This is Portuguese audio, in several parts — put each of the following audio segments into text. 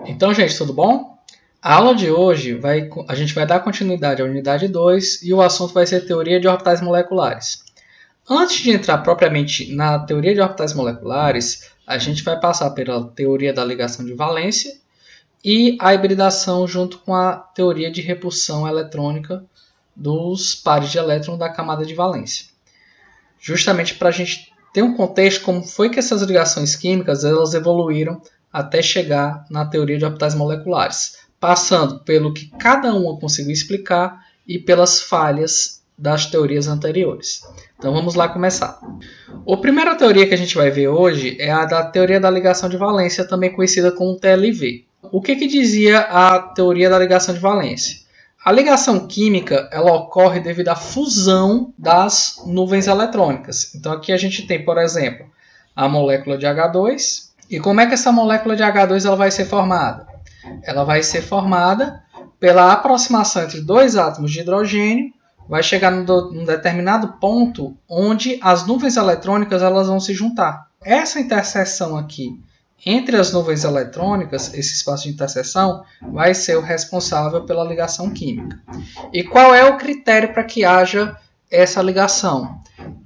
Então, gente, tudo bom? A aula de hoje a gente vai dar continuidade à unidade 2 e o assunto vai ser teoria de orbitais moleculares. Antes de entrar propriamente na teoria de orbitais moleculares, a gente vai passar pela teoria da ligação de valência e a hibridação junto com a teoria de repulsão eletrônica dos pares de elétron da camada de valência. Justamente para a gente ter um contexto como foi que essas ligações químicas elas evoluíram até chegar na teoria de orbitais moleculares, passando pelo que cada uma conseguiu explicar e pelas falhas das teorias anteriores. Então vamos lá começar. A primeira teoria que a gente vai ver hoje é a da teoria da ligação de valência, também conhecida como TLV. O que dizia a teoria da ligação de valência? A ligação química ela ocorre devido à fusão das nuvens eletrônicas. Então aqui a gente tem, por exemplo, a molécula de H2. E como é que essa molécula de H2 ela vai ser formada? Ela vai ser formada pela aproximação entre dois átomos de hidrogênio, vai chegar num determinado ponto onde as nuvens eletrônicas elas vão se juntar. Essa interseção aqui entre as nuvens eletrônicas, esse espaço de interseção, vai ser o responsável pela ligação química. E qual é o critério para que haja essa ligação?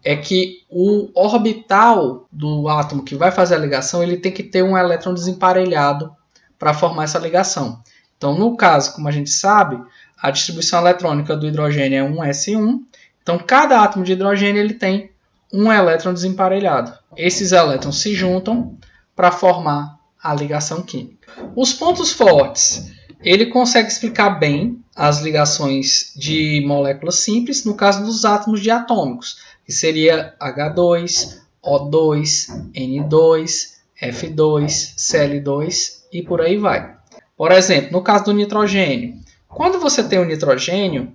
É que o orbital do átomo que vai fazer a ligação ele tem que ter um elétron desemparelhado para formar essa ligação. Então, no caso, como a gente sabe, a distribuição eletrônica do hidrogênio é 1s1. Então, cada átomo de hidrogênio ele tem um elétron desemparelhado. Esses elétrons se juntam para formar a ligação química. Os pontos fortes, ele consegue explicar bem as ligações de moléculas simples, no caso dos átomos diatômicos, que seria H2, O2, N2, F2, Cl2 e por aí vai. Por exemplo, no caso do nitrogênio, quando você tem o nitrogênio,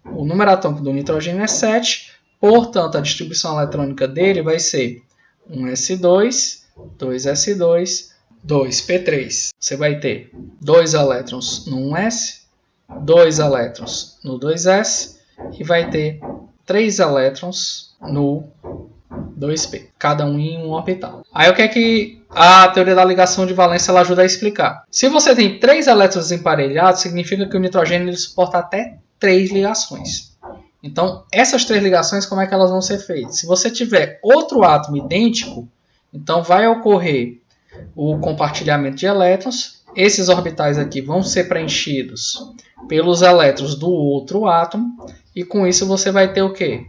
o número atômico do nitrogênio é 7, portanto a distribuição eletrônica dele vai ser 1s2, 2s2, 2p3. Você vai ter 2 elétrons no 1s, 2 elétrons no 2s e vai ter 3 elétrons no 2p, cada um em um orbital. Aí o que é que a teoria da ligação de valência ela ajuda a explicar? Se você tem 3 elétrons emparelhados, significa que o nitrogênio ele suporta até 3 ligações. Então, essas 3 ligações, como é que elas vão ser feitas? Se você tiver outro átomo idêntico, então vai ocorrer o compartilhamento de elétrons. Esses orbitais aqui vão ser preenchidos pelos elétrons do outro átomo. E com isso você vai ter o quê?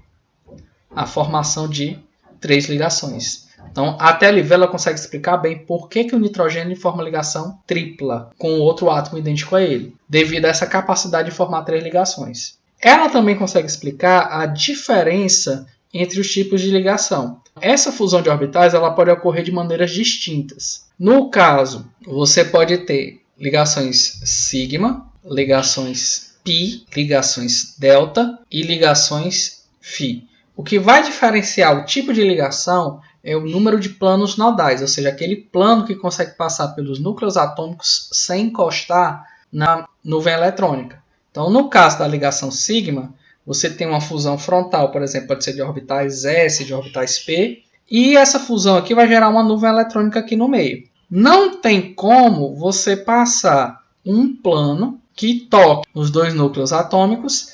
A formação de 3 ligações. Então a TLV ela consegue explicar bem por que o nitrogênio forma ligação tripla com outro átomo idêntico a ele, devido a essa capacidade de formar 3 ligações. Ela também consegue explicar a diferença entre os tipos de ligação. Essa fusão de orbitais ela pode ocorrer de maneiras distintas. No caso, você pode ter ligações sigma, ligações pi, ligações delta e ligações φ. O que vai diferenciar o tipo de ligação é o número de planos nodais, ou seja, aquele plano que consegue passar pelos núcleos atômicos sem encostar na nuvem eletrônica. Então, no caso da ligação sigma, você tem uma fusão frontal, por exemplo, pode ser de orbitais S, de orbitais P, e essa fusão aqui vai gerar uma nuvem eletrônica aqui no meio. Não tem como você passar um plano que toque nos dois núcleos atômicos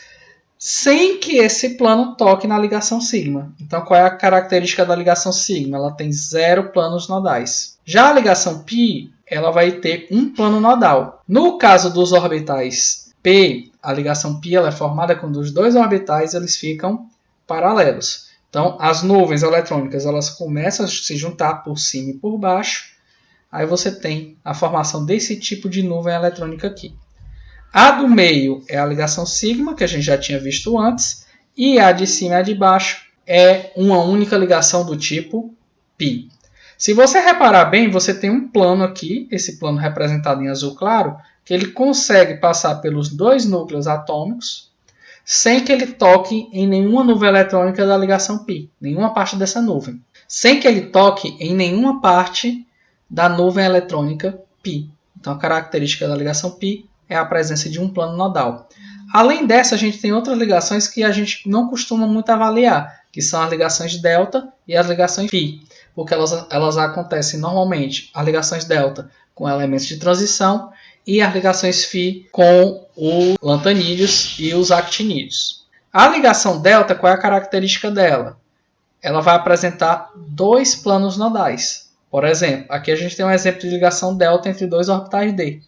sem que esse plano toque na ligação sigma. Então, qual é a característica da ligação sigma? Ela tem 0 planos nodais. Já a ligação π, ela vai ter um plano nodal. No caso dos orbitais P, a ligação π ela é formada quando os dois orbitais eles ficam paralelos. Então, as nuvens eletrônicas elas começam a se juntar por cima e por baixo. Aí você tem a formação desse tipo de nuvem eletrônica aqui. A do meio é a ligação sigma, que a gente já tinha visto antes. E a de cima e a de baixo é uma única ligação do tipo π. Se você reparar bem, você tem um plano aqui, esse plano representado em azul claro, que ele consegue passar pelos dois núcleos atômicos sem que ele toque em nenhuma nuvem eletrônica da ligação π, nenhuma parte dessa nuvem. Sem que ele toque em nenhuma parte da nuvem eletrônica π. Então a característica da ligação π é a presença de um plano nodal. Além dessa, a gente tem outras ligações que a gente não costuma muito avaliar, que são as ligações delta e as ligações π, porque elas acontecem normalmente, as ligações delta com elementos de transição e as ligações φ com os lantanídeos e os actinídeos. A ligação delta, qual é a característica dela? Ela vai apresentar dois planos nodais. Por exemplo, aqui a gente tem um exemplo de ligação delta entre dois orbitais d.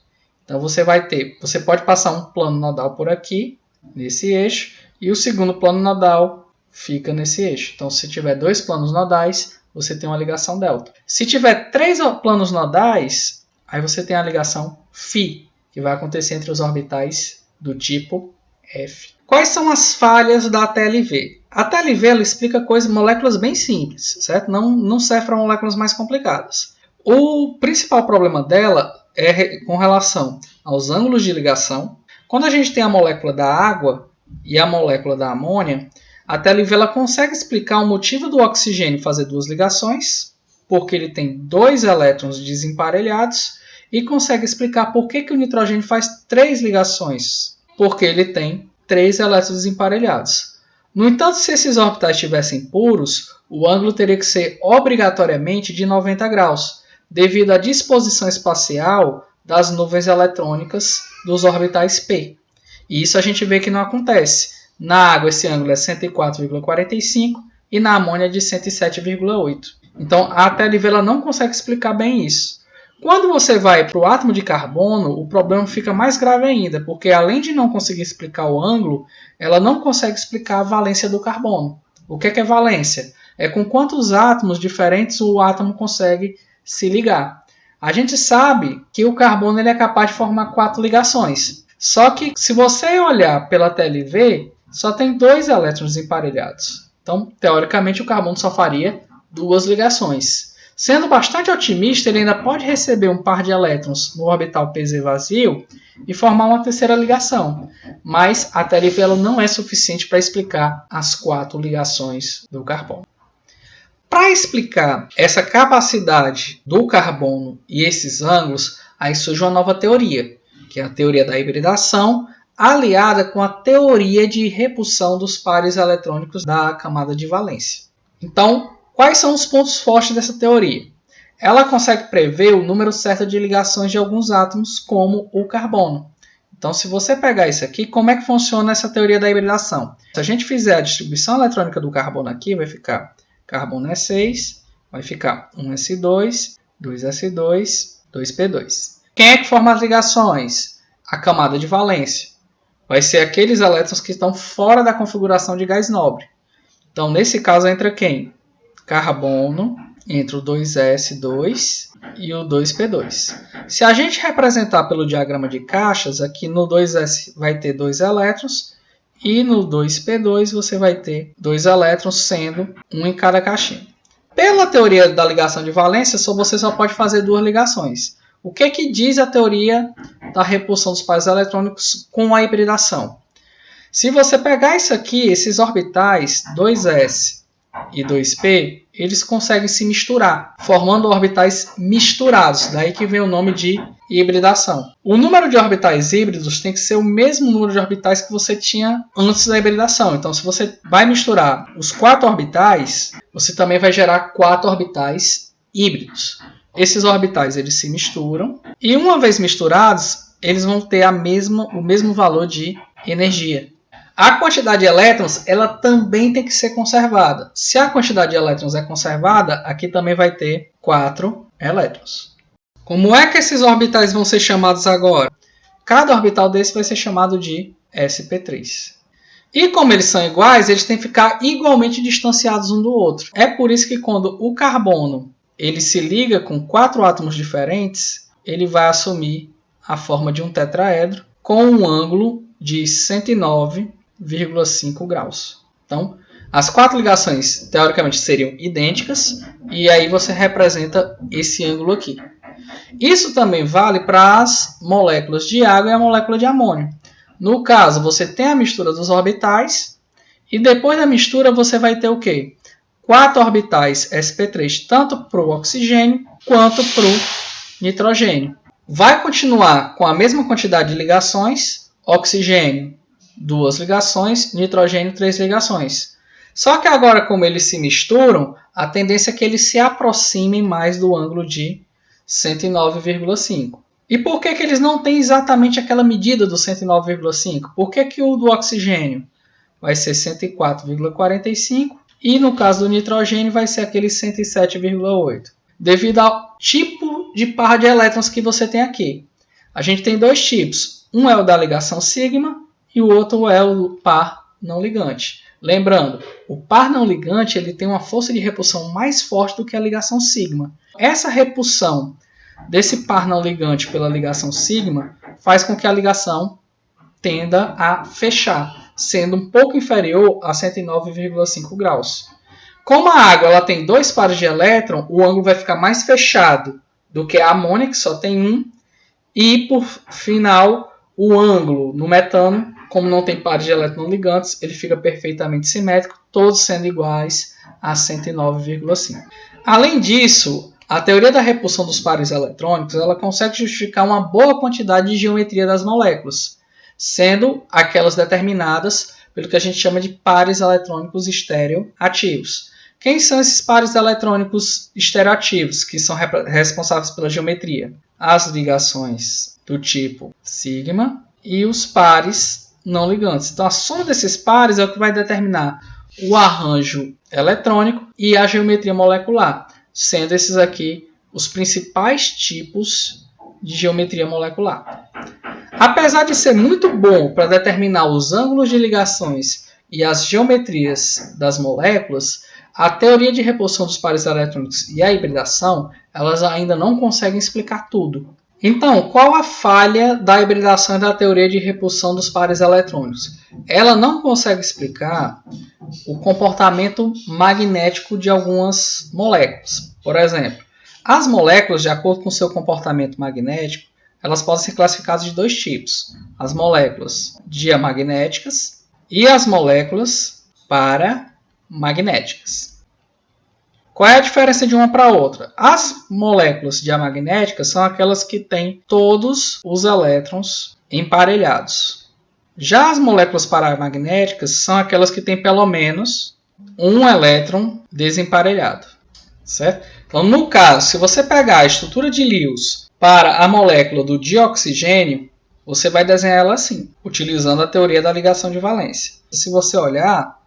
Então você pode passar um plano nodal por aqui, nesse eixo, e o segundo plano nodal fica nesse eixo. Então se tiver dois planos nodais, você tem uma ligação delta. Se tiver três planos nodais, aí você tem a ligação φ, que vai acontecer entre os orbitais do tipo F. Quais são as falhas da TLV? A TLV ela explica moléculas bem simples, certo? Não serve para moléculas mais complicadas. O principal problema dela é com relação aos ângulos de ligação. Quando a gente tem a molécula da água e a molécula da amônia, a TLV ela consegue explicar o motivo do oxigênio fazer duas ligações, porque ele tem dois elétrons desemparelhados, e consegue explicar por que o nitrogênio faz três ligações, porque ele tem três elétrons desemparelhados. No entanto, se esses orbitais estivessem puros, o ângulo teria que ser obrigatoriamente de 90 graus, devido à disposição espacial das nuvens eletrônicas dos orbitais p. E isso a gente vê que não acontece. Na água esse ângulo é 104,45 e na amônia é de 107,8. Então a TLV ela não consegue explicar bem isso. Quando você vai para o átomo de carbono, o problema fica mais grave ainda, porque além de não conseguir explicar o ângulo, ela não consegue explicar a valência do carbono. O que é valência? É com quantos átomos diferentes o átomo consegue se ligar. A gente sabe que o carbono ele é capaz de formar 4 ligações. Só que se você olhar pela TLV, só tem 2 elétrons emparelhados. Então, teoricamente, o carbono só faria 2 ligações. Sendo bastante otimista, ele ainda pode receber um par de elétrons no orbital PZ vazio e formar uma terceira ligação. Mas a TLV ela não é suficiente para explicar as 4 ligações do carbono. Para explicar essa capacidade do carbono e esses ângulos, aí surge uma nova teoria, que é a teoria da hibridação, aliada com a teoria de repulsão dos pares eletrônicos da camada de valência. Então, quais são os pontos fortes dessa teoria? Ela consegue prever o número certo de ligações de alguns átomos, como o carbono. Então, se você pegar isso aqui, como é que funciona essa teoria da hibridação? Se a gente fizer a distribuição eletrônica do carbono aqui, vai ficar carbono é 6, vai ficar 1s2, 2s2, 2p2. Quem é que forma as ligações? A camada de valência. Vai ser aqueles elétrons que estão fora da configuração de gás nobre. Então, nesse caso, entra quem? Carbono, entre o 2s2 e o 2p2. Se a gente representar pelo diagrama de caixas, aqui no 2s vai ter 2 elétrons e no 2p2 você vai ter 2 elétrons, sendo um em cada caixinha. Pela teoria da ligação de valência, você só pode fazer 2 ligações. O que diz a teoria da repulsão dos pares eletrônicos com a hibridação? Se você pegar isso aqui, esses orbitais 2s e 2p, eles conseguem se misturar, formando orbitais misturados, daí que vem o nome de hibridação. O número de orbitais híbridos tem que ser o mesmo número de orbitais que você tinha antes da hibridação. Então, se você vai misturar os 4 orbitais, você também vai gerar 4 orbitais híbridos. Esses orbitais eles se misturam e, uma vez misturados, eles vão ter o mesmo valor de energia. A quantidade de elétrons ela também tem que ser conservada. Se a quantidade de elétrons é conservada, aqui também vai ter 4 elétrons. Como é que esses orbitais vão ser chamados agora? Cada orbital desse vai ser chamado de sp3. E como eles são iguais, eles têm que ficar igualmente distanciados um do outro. É por isso que quando o carbono ele se liga com 4 átomos diferentes, ele vai assumir a forma de um tetraedro com um ângulo de 109,5 graus. Então, as 4 ligações, teoricamente, seriam idênticas, e aí você representa esse ângulo aqui. Isso também vale para as moléculas de água e a molécula de amônio. No caso, você tem a mistura dos orbitais, e depois da mistura você vai ter o quê? 4 orbitais sp3, tanto para o oxigênio quanto para o nitrogênio. Vai continuar com a mesma quantidade de ligações, oxigênio 2 ligações, nitrogênio 3 ligações. Só que agora, como eles se misturam, a tendência é que eles se aproximem mais do ângulo de 109,5. E por que eles não têm exatamente aquela medida do 109,5? Por que o do oxigênio vai ser 104,45 e no caso do nitrogênio vai ser aquele 107,8? Devido ao tipo de par de elétrons que você tem aqui. A gente tem dois tipos. Um é o da ligação sigma e o outro é o par não ligante. Lembrando, o par não ligante ele tem uma força de repulsão mais forte do que a ligação sigma. Essa repulsão desse par não ligante pela ligação sigma faz com que a ligação tenda a fechar, sendo um pouco inferior a 109,5 graus. Como a água ela tem dois pares de elétron, o ângulo vai ficar mais fechado do que a amônia, que só tem um. E, por final, o ângulo no metano, como não tem pares de elétron não ligantes, ele fica perfeitamente simétrico, todos sendo iguais a 109,5. Além disso, a teoria da repulsão dos pares eletrônicos ela consegue justificar uma boa quantidade de geometria das moléculas, sendo aquelas determinadas pelo que a gente chama de pares eletrônicos estereoativos. Quem são esses pares eletrônicos estereoativos que são responsáveis pela geometria? As ligações do tipo sigma e os pares não ligantes. Então, a soma desses pares é o que vai determinar o arranjo eletrônico e a geometria molecular, sendo esses aqui os principais tipos de geometria molecular. Apesar de ser muito bom para determinar os ângulos de ligações e as geometrias das moléculas, a teoria de repulsão dos pares eletrônicos e a hibridação, elas ainda não conseguem explicar tudo. Então, qual a falha da hibridação e da teoria de repulsão dos pares eletrônicos? Ela não consegue explicar o comportamento magnético de algumas moléculas. Por exemplo, as moléculas, de acordo com seu comportamento magnético, elas podem ser classificadas de dois tipos. As moléculas diamagnéticas e as moléculas paramagnéticas. Qual é a diferença de uma para outra? As moléculas diamagnéticas são aquelas que têm todos os elétrons emparelhados. Já as moléculas paramagnéticas são aquelas que têm pelo menos um elétron desemparelhado. Certo? Então, no caso, se você pegar a estrutura de Lewis para a molécula do dioxigênio, você vai desenhar ela assim, utilizando a teoria da ligação de valência. Se você olhar,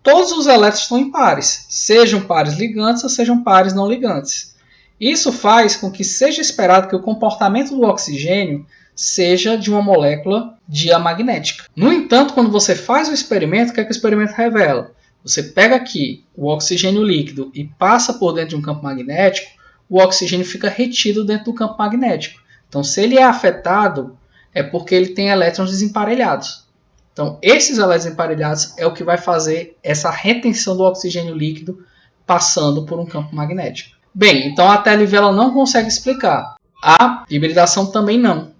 todos os elétrons estão em pares, sejam pares ligantes ou sejam pares não ligantes. Isso faz com que seja esperado que o comportamento do oxigênio seja de uma molécula diamagnética. No entanto, quando você faz o experimento, o que é que o experimento revela? Você pega aqui o oxigênio líquido e passa por dentro de um campo magnético, o oxigênio fica retido dentro do campo magnético. Então, se ele é afetado, é porque ele tem elétrons desemparelhados. Então, esses elétrons emparelhados é o que vai fazer essa retenção do oxigênio líquido passando por um campo magnético. Bem, então a TeLV não consegue explicar. A hibridação também não.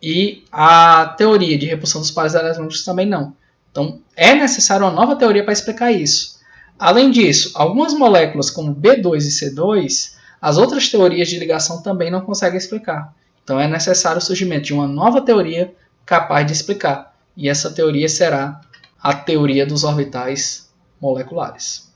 E a teoria de repulsão dos pares eletrônicos também não. Então, é necessário uma nova teoria para explicar isso. Além disso, algumas moléculas como B2 e C2, as outras teorias de ligação também não conseguem explicar. Então, é necessário o surgimento de uma nova teoria capaz de explicar. E essa teoria será a teoria dos orbitais moleculares.